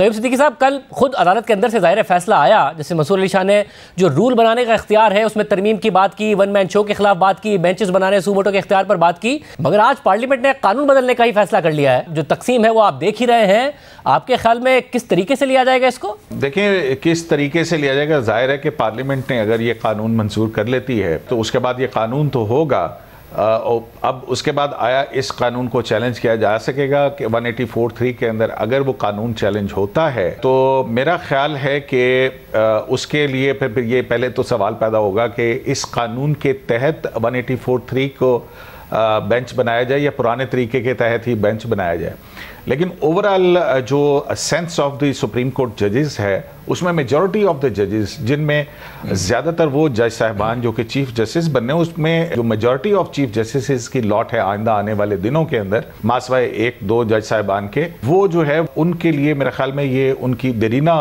तैयब सिद्दीकी साहब, कल खुद अदालत के अंदर से ज़ाहिर फैसला आया, जैसे मंसूर अली शाह ने जो रूल बनाने का इख्तियार है उसमें तरमीम की बात की, वन मैन शो के खिलाफ बात की, बेंचेस बनाने सूमोटो के इख्तियार पर बात की, मगर आज पार्लियामेंट ने कानून बदलने का ही फैसला कर लिया है। जो तकसीम है वो आप देख ही रहे हैं, आपके ख्याल में किस तरीके से लिया जाएगा इसको? देखिए, किस तरीके से लिया जाएगा, जाहिर है कि पार्लियामेंट ने अगर ये कानून मंजूर कर लेती है तो उसके बाद ये कानून तो होगा। अब उसके बाद आया इस कानून को चैलेंज किया जा सकेगा कि 184(3) के अंदर अगर वो कानून चैलेंज होता है तो मेरा ख्याल है कि उसके लिए फिर ये पहले तो सवाल पैदा होगा कि इस कानून के तहत 184(3) को बेंच बनाया जाए या पुराने तरीके के तहत ही बेंच बनाया जाए। लेकिन ओवरऑल जो sense of the supreme court जजेस है उसमें मेजॉरिटी ऑफ द जजेस, जिनमें ज़्यादातर वो जज साहबान जो कि चीफ जस्टिस बनने, उसमें जो मेजॉरिटी ऑफ चीफ जस्टिस की लॉट है आइंदा आने वाले दिनों के अंदर, मासवाए 1-2 जज साहबान के, वो जो है उनके लिए मेरे ख्याल में ये उनकी देरीना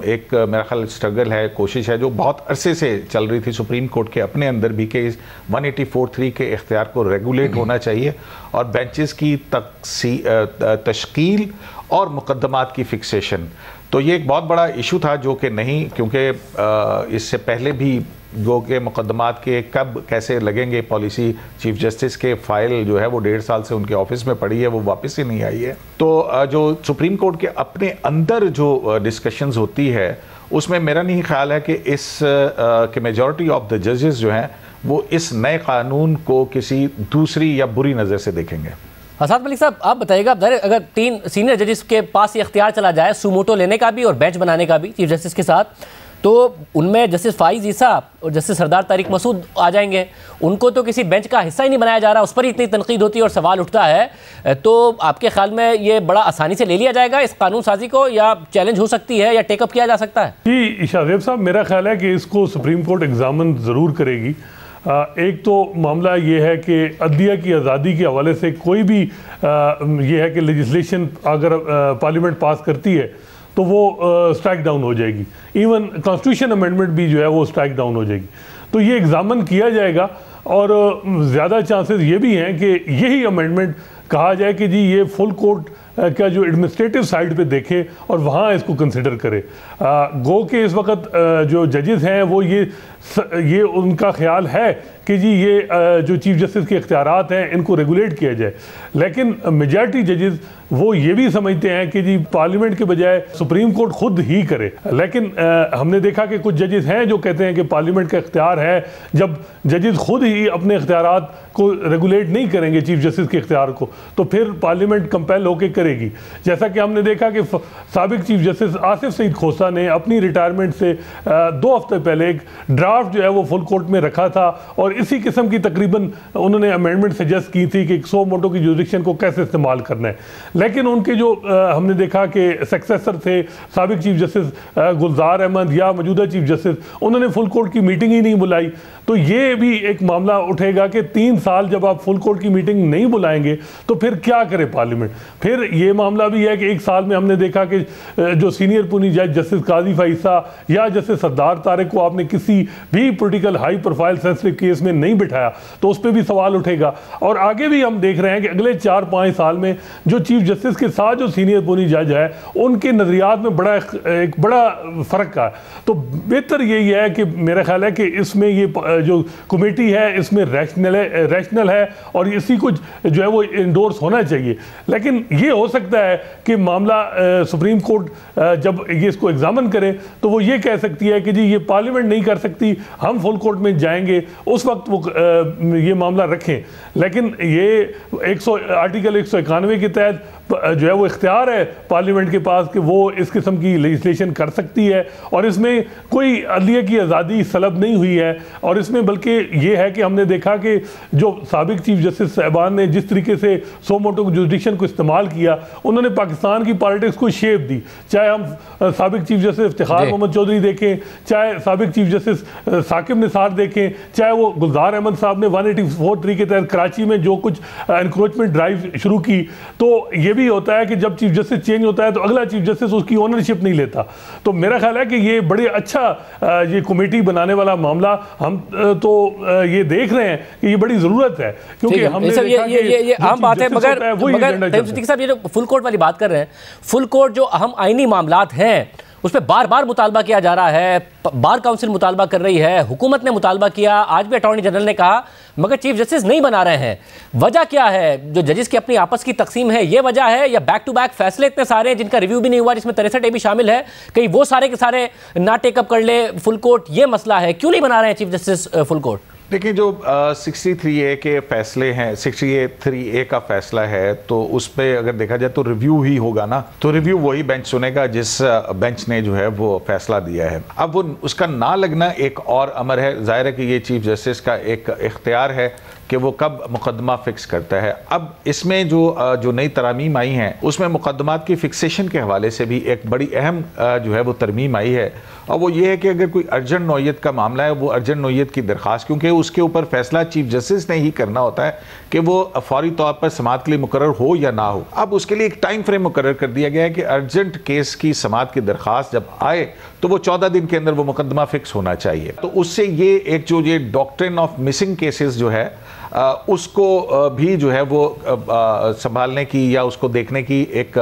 एक मेरा ख्याल स्ट्रगल है, कोशिश है जो बहुत अरसे से चल रही थी सुप्रीम कोर्ट के अपने अंदर भी कि 184(3) के इख्तियार को रेगुलेट होना चाहिए और बेंचेस की तश्कील और मुकदमात की फिक्सेशन। तो ये एक बहुत बड़ा इशू था जो कि नहीं, क्योंकि इससे पहले भी जो के मुकदमात के कब कैसे लगेंगे पॉलिसी, चीफ जस्टिस के फाइल जो है वो 1.5 साल से उनके ऑफिस में पड़ी है, वो वापस ही नहीं आई है। तो जो सुप्रीम कोर्ट के अपने अंदर जो डिस्कशंस होती है उसमें मेरा नहीं ख्याल है कि इस के मेजॉरिटी ऑफ द जजेस जो हैं वो इस नए कानून को किसी दूसरी या बुरी नज़र से देखेंगे। हसन मलिक साहब, आप बताइएगा, अगर 3 सीनियर जजेस के पास ये इख्तियार चला जाए सूमोटो लेने का भी और बेंच बनाने का भी चीफ जस्टिस के साथ, तो उनमें जस्टिस फाइज ईसा और जस्टिस सरदार तारिक मसूद आ जाएंगे। उनको तो किसी बेंच का हिस्सा ही नहीं बनाया जा रहा, उस पर ही इतनी तनकीद होती है और सवाल उठता है। तो आपके ख्याल में ये बड़ा आसानी से ले लिया जाएगा इस कानून साजी को, या चैलेंज हो सकती है या टेकअप किया जा सकता है? जी शाहजेब साहब, मेरा ख्याल है कि इसको सुप्रीम कोर्ट एग्जामिन ज़रूर करेगी। एक तो मामला ये है कि अदलिया की आज़ादी के हवाले से कोई भी ये है कि लेजिस्लेशन अगर पार्लियामेंट पास करती है तो वो स्ट्राइक डाउन हो जाएगी। इवन कॉन्स्टिट्यूशन अमेंडमेंट भी जो है वो स्ट्राइक डाउन हो जाएगी। तो ये एग्जामिन किया जाएगा और ज़्यादा चांसेस ये भी हैं कि यही अमेंडमेंट कहा जाए कि जी ये फुल कोर्ट क्या जो एडमिनिस्ट्रेटिव साइड पे देखे और वहाँ इसको कंसिडर करे। गो के इस वक्त जो जजेस हैं वो ये उनका ख्याल है कि जी ये जो चीफ जस्टिस के इख्तियारात हैं इनको रेगुलेट किया जाए, लेकिन मेजॉरिटी जजेस वो ये भी समझते हैं कि जी पार्लियामेंट के बजाय सुप्रीम कोर्ट खुद ही करे। लेकिन हमने देखा कि कुछ जजेस हैं जो कहते हैं कि पार्लियामेंट का इख्तियार है, जब जजेस खुद ही अपने इख्तियारात को रेगुलेट नहीं करेंगे चीफ जस्टिस के इख्तियार को, तो फिर पार्लियामेंट कंपेल होकर करेगी। जैसा कि हमने देखा कि साबिक चीफ जस्टिस आसिफ सईद खोसा ने अपनी रिटायरमेंट से 2 हफ्ते पहले एक ड्राफ्ट जो है वो फुल कोर्ट में रखा था और इसी किस्म की तकरीबन उन्होंने अमेंडमेंट सजेस्ट की थी कि सो मोटो की जुरिडिक्शन को कैसे इस्तेमाल करना है। लेकिन उनके जो हमने देखा कि सक्सेसर थे साबिक चीफ जस्टिस गुलजार अहमद या मौजूदा चीफ जस्टिस, उन्होंने फुल कोर्ट की मीटिंग ही नहीं बुलाई। तो ये भी एक मामला उठेगा कि 3 साल जब आप फुल कोर्ट की मीटिंग नहीं बुलाएंगे तो फिर क्या करे पार्लियामेंट। फिर ये मामला भी है कि 1 साल में हमने देखा कि जो सीनियर पुनी जज जस्टिस काजी फाइसा या जस्टिस सरदार तारिक को आपने किसी भी political high profile sensitive case में नहीं बिठाया, तो उस पर भी सवाल उठेगा। और आगे भी हम देख रहे हैं कि अगले 4-5 साल में जो चीफ जस्टिस के साथ जो सीनियर पुनी जज है उनके नज़रियात में एक बड़ा फ़र्क है। तो बेहतर यही है कि मेरा ख्याल है कि इसमें ये जो कमेटी है इसमें रैशनल है और इसी को जो है वो इंडोर्स होना चाहिए। लेकिन ये हो सकता है कि मामला सुप्रीम कोर्ट जब ये इसको एग्जामिन करे तो वो ये कह सकती है कि जी ये पार्लियामेंट नहीं कर सकती, हम फुल कोर्ट में जाएंगे, उस वक्त वो ये मामला रखें। लेकिन ये आर्टिकल 191 के तहत जो है वो इख्तियार है पार्लियामेंट के पास कि वो इस किस्म की लेजिस्लेशन कर सकती है और इसमें कोई अदलिया की आज़ादी सलब नहीं हुई है। और इसमें बल्कि ये है कि हमने देखा कि जो साबिक चीफ जस्टिस साहबान ने जिस तरीके से सो मोटो जुरिडिक्शन को इस्तेमाल किया, उन्होंने पाकिस्तान की पॉलिटिक्स को शेप दी। चाहे हम साबिक चीफ जस्टिस इफ्तिखार मोहम्मद चौधरी देखें, चाहे साबिक चीफ जस्टिस साकिब निसार देखें, चाहे वो गुलजार अहमद साहब ने 184(3) के तहत कराची में जो कुछ एनक्रोचमेंट ड्राइव शुरू की, तो ये भी होता है कि जब चीफ जस्टिस चेंज होता है तो अगला चीफ जस्टिस उसकी ओनरशिप नहीं लेता। तो मेरा ख्याल है कि ये बड़े अच्छा ये कमेटी बनाने वाला मामला हम तो ये देख रहे हैं कि ये बड़ी जरूरत है, क्योंकि हमने ये आम बात है। मगर सिद्दीकी साहब, ये जो फुल कोर्ट वाली बात कर रहे हैं, फुल कोर्ट जो अहम आईनी मामलात हैं उस पर बार बार मुतालबा किया जा रहा है, बार काउंसिल मुतालबा कर रही है, हुकूमत ने मुतालबा किया, आज भी अटॉर्नी जनरल ने कहा, मगर चीफ जस्टिस नहीं बना रहे हैं। वजह क्या है? जो जजेस की अपनी आपस की तकसीम है, ये वजह है, या बैक टू बैक फैसले इतने सारे हैं जिनका रिव्यू भी नहीं हुआ, जिसमें 63 भी शामिल है, कहीं वो सारे के सारे ना टेकअप कर ले फुल कोर्ट, ये मसला है? क्यों नहीं बना रहे हैं चीफ जस्टिस फुल कोर्ट? देखिए, जो 63A के फैसले हैं, 63A का फैसला है, तो उस पर अगर देखा जाए तो रिव्यू ही होगा ना, तो रिव्यू वही बेंच सुनेगा जिस बेंच ने जो है वो फैसला दिया है। अब वो उसका ना लगना एक और अमर है। जाहिर है कि ये चीफ जस्टिस का एक इख्तियार है कि वो कब मुकदमा फिक्स करता है। अब इसमें जो नई तरमीम आई हैं उसमें मुकदमात की फिक्सेशन के हवाले से भी एक बड़ी अहम जो है वो तरमीम आई है, और वो ये है कि अगर कोई अर्जेंट नौयत का मामला है, वो अर्जेंट नौयत की दरख्वास्त, क्योंकि उसके ऊपर फैसला चीफ जस्टिस ने ही करना होता है कि वो फौरी तौर पर समाअत के लिए मुकर्रर हो या ना हो। अब उसके लिए एक टाइम फ्रेम मुकर्रर कर दिया गया है कि अर्जेंट केस की समाअत की दरख्वास्त जब आए तो वो 14 दिन के अंदर वो मुकदमा फिक्स होना चाहिए। तो उससे ये एक जो ये डॉक्ट्रिन ऑफ मिसिंग केसेस जो है उसको भी जो है वो संभालने की या उसको देखने की एक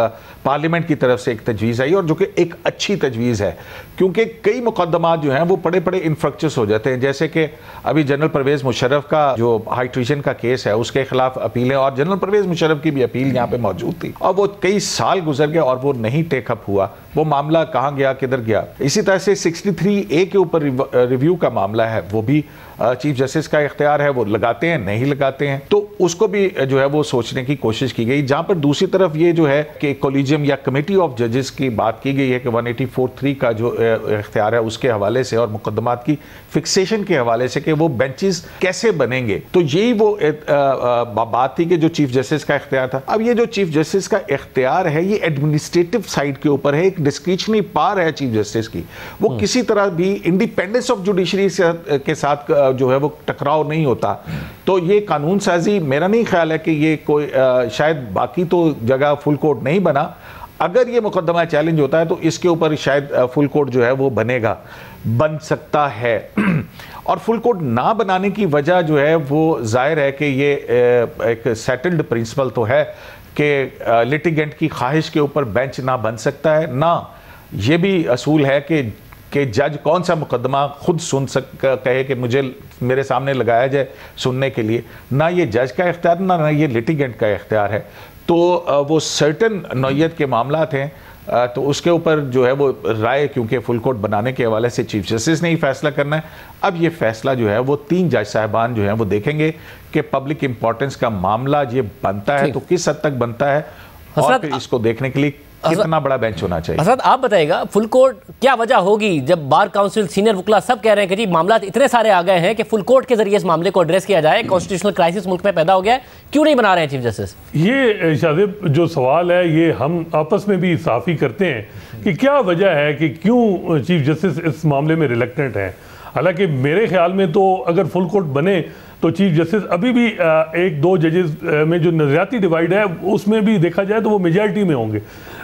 पार्लियामेंट की तरफ से एक तजवीज़ आई, और जो कि एक अच्छी तजवीज़ है, क्योंकि कई मुकदमात जो हैं वो बड़े बड़े इन्फ्रक्चर्स हो जाते हैं। जैसे कि अभी जनरल परवेज़ मुशर्रफ का जो हाई ट्रीजन का केस है उसके खिलाफ अपीलें, और जनरल परवेज़ मुशर्रफ की भी अपील यहाँ पे मौजूद थी, और वो कई साल गुजर गए और वो नहीं टेकअप हुआ। वो मामला कहाँ गया, किधर गया? इसी तरह से 63A के ऊपर रिव्यू का मामला है, वो भी चीफ जस्टिस का इख्तियार है, वो लगाते हैं नहीं लगाते हैं, तो उसको भी जो है वो सोचने की कोशिश की गई। जहां पर दूसरी तरफ ये जो है कि कॉलेजियम या कमेटी ऑफ जजेस की बात की गई है कि 184(3) का जो इख्तियार है उसके हवाले से और मुकदमात की फिक्सेशन के हवाले से कि वो बेंचेस कैसे बनेंगे, तो यही वो बात थी कि जो चीफ जस्टिस का इख्तियार था। अब ये जो चीफ जस्टिस का इख्तियार है ये एडमिनिस्ट्रेटिव साइड के ऊपर है, एक डिस्क्रिशनरी पावर है चीफ जस्टिस की, वो किसी तरह भी इंडिपेंडेंस ऑफ जुडिशरी के साथ जो है वो टकराव नहीं होता। तो ये कानून साजी, मेरा नहीं ख्याल है कि ये कोई शायद बाकी तो जगह फुल कोर्ट नहीं बना, अगर ये मुकदमा चैलेंज होता है तो इसके ऊपर शायद फुल कोर्ट जो है वो बन सकता है। और फुल कोर्ट ना बनाने की वजह जो है वो जाहिर है कि ये एक सेटल्ड प्रिंसिपल तो है कि लिटिगेंट की ख्वाहिश के ऊपर बेंच ना बन सकता है, ना ये भी असूल है कि जज कौन सा मुकदमा खुद कहे कि मेरे सामने लगाया जाए सुनने के लिए, ना ये जज का इख्तियार ना ये लिटिगेंट का इख्तियार है। तो वो सर्टन नौयत के मामलात हैं, तो उसके ऊपर जो है वो राय, क्योंकि फुल कोर्ट बनाने के हवाले से चीफ जस्टिस ने ही फैसला करना है। अब ये फैसला जो है वो 3 जज साहिबान जो हैं वो देखेंगे कि पब्लिक इंपॉर्टेंस का मामला ये बनता है तो किस हद तक बनता है, और फिर इसको देखने के लिए कितना बड़ा बेंच होना चाहिए। असद, आप बताइएगा फुल कोर्ट क्या वजह होगी जब बार काउंसिल, सीनियर वकला सब कह रहे हैं कि जी मामला इतने सारे आ गए हैं कि फुल कोर्ट के जरिए इस मामले को एड्रेस किया जाए, कॉन्स्टिट्यूशनल क्राइसिस मुल्क में पैदा हो गया है, क्यों नहीं बना रहे हैं चीफ जस्टिस? ये शादिब जो सवाल है ये हम आपस में भी साफ़ी करते हैं कि क्या वजह है कि क्यों चीफ जस्टिस इस मामले में रिलक्टेंट हैं। हालांकि मेरे ख्याल में तो अगर फुल कोर्ट बने तो चीफ जस्टिस अभी भी 1-2 जजेस में जो नजरियाती डिवाइड है उसमें भी देखा जाए तो वो मेजॉरिटी में होंगे।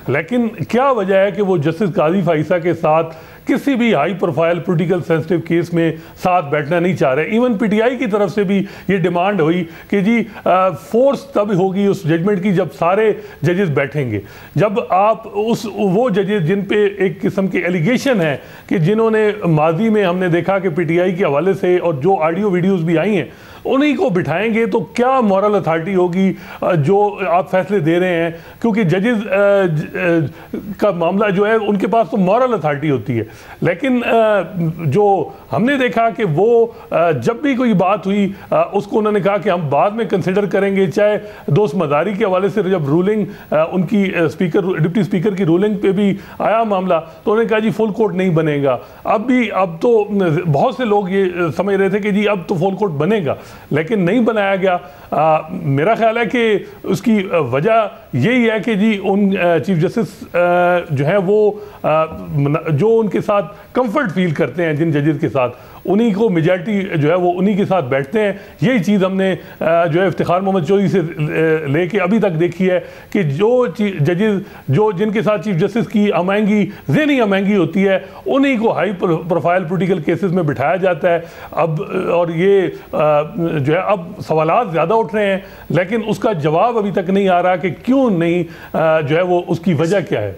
लेकिन क्या वजह है कि वो जस्टिस काजी फाइसा के साथ किसी भी high profile political sensitive case में साथ बैठना नहीं चाह रहे। इवन पीटीआई की तरफ से भी ये डिमांड हुई कि जी फोर्स तब होगी उस जजमेंट की जब सारे जजेस बैठेंगे, जब आप वो जजेस जिन पे एक किस्म के एलिगेशन है कि जिन्होंने माजी में हमने देखा कि पीटीआई के हवाले से और जो ऑडियो वीडियोस भी आई हैं उन्हीं को बिठाएंगे तो क्या मॉरल अथॉरिटी होगी जो आप फैसले दे रहे हैं, क्योंकि जजेस का मामला जो है उनके पास तो मॉरल अथॉरिटी होती है। लेकिन जो हमने देखा कि वो जब भी कोई बात हुई उसको उन्होंने कहा कि हम बाद में कंसिडर करेंगे, चाहे दोस्त मदारी के हवाले से जब रूलिंग उनकी डिप्टी स्पीकर की रूलिंग पे भी आया मामला तो उन्होंने कहा जी फुल कोर्ट नहीं बनेगा। अब तो बहुत से लोग ये समझ रहे थे कि जी अब तो फुल कोर्ट बनेगा, लेकिन नहीं बनाया गया। मेरा ख्याल है कि उसकी वजह यही है कि जी उन चीफ जस्टिस जो है वो जो उनके साथ कंफर्ट फील करते हैं जिन जजेस के साथ, उन्हीं को मेजॉरिटी जो है वो उन्हीं के साथ बैठते हैं। यही चीज़ हमने जो है इफ्तिखार मोहम्मद चौधरी से लेके अभी तक देखी है कि जो जजेस जो जिनके साथ चीफ जस्टिस की अमायंगी ज़हनी अमायंगी होती है उन्हीं को हाई प्रोफाइल पोलिटिकल केसेस में बिठाया जाता है। अब और ये जो है अब सवालात ज़्यादा उठ रहे हैं, लेकिन उसका जवाब अभी तक नहीं आ रहा कि क्यों नहीं, जो है वो उसकी वजह क्या है।